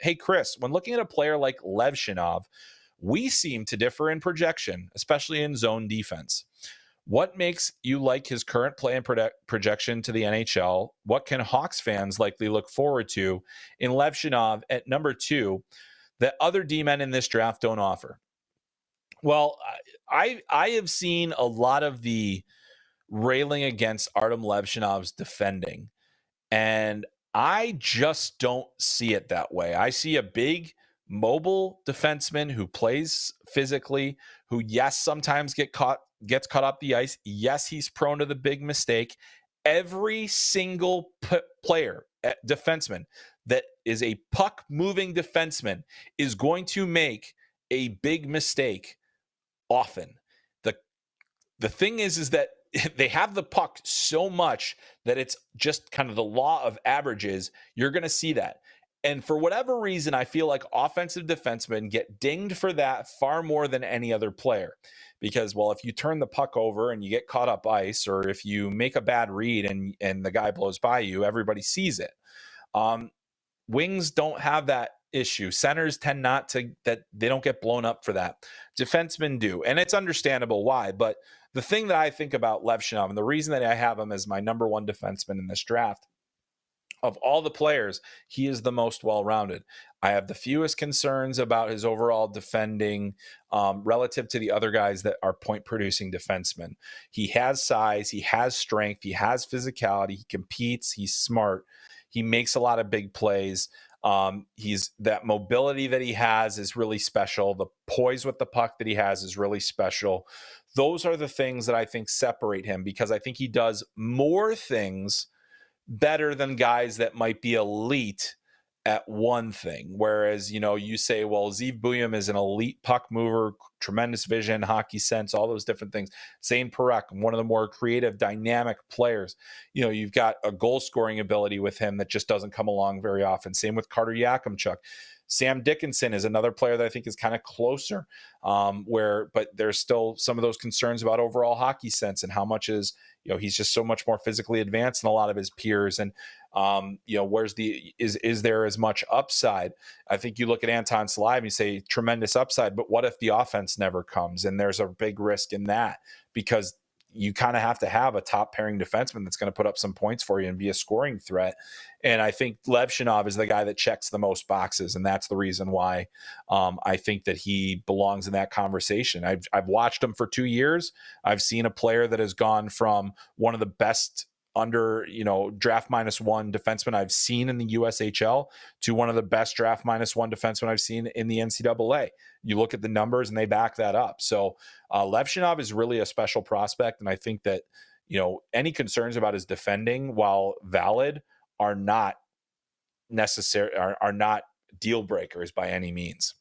hey, Chris, when looking at a player like Levshunov, we seem to differ in projection, especially in zone defense. What makes you like his current play and projection to the NHL? What can Hawks fans likely look forward to in Levshunov at number 2 that other D-men in this draft don't offer? Well, I have seen a lot of the railing against Artyom Levshunov's defending, and I just don't see it that way. I see a big mobile defenseman who plays physically, who, yes, sometimes gets caught up the ice. Yes, he's prone to the big mistake. Every single player, defenseman, that is a puck moving defenseman is going to make a big mistake often. The thing is that they have the puck so much that it's just kind of the law of averages. You're going to see that. And for whatever reason, I feel like offensive defensemen get dinged for that far more than any other player. Because, well, if you turn the puck over and you get caught up ice, or if you make a bad read and the guy blows by you, everybody sees it. Wings don't have that issue. Centers tend not to, that they don't get blown up for that. Defensemen do. And it's understandable why. But the thing that I think about Levshunov, and the reason that I have him as my number 1 defenseman in this draft, of all the players, he is the most well-rounded. I have the fewest concerns about his overall defending relative to the other guys that are point-producing defensemen. He has size, he has strength, he has physicality, he competes, he's smart, he makes a lot of big plays. He's that mobility that he has is really special. The poise with the puck that he has is really special. Those are the things that I think separate him, because I think he does more things better than guys that might be elite at one thing. Whereas, you say, well, Zeev Buium is an elite puck mover, tremendous vision, hockey sense, all those different things. Zane Parekh, one of the more creative, dynamic players. You've got a goal scoring ability with him that just doesn't come along very often. Same with Carter Yakimchuk. Sam Dickinson is another player that I think is kind of closer, but there's still some of those concerns about overall hockey sense and how much is, he's just so much more physically advanced than a lot of his peers. And, is there as much upside? I think you look at Anton Slide and you say tremendous upside, but what if the offense never comes? And there's a big risk in that, because you kind of have to have a top pairing defenseman that's going to put up some points for you and be a scoring threat. And I think Levshunov is the guy that checks the most boxes. And that's the reason why I think that he belongs in that conversation. I've watched him for 2 years. I've seen a player that has gone from one of the best under, draft -1 defenseman I've seen in the USHL to one of the best draft -1 defenseman I've seen in the NCAA. You look at the numbers and they back that up. So Levshunov is really a special prospect. And I think that, any concerns about his defending, while valid, are not necessary, are not deal breakers by any means.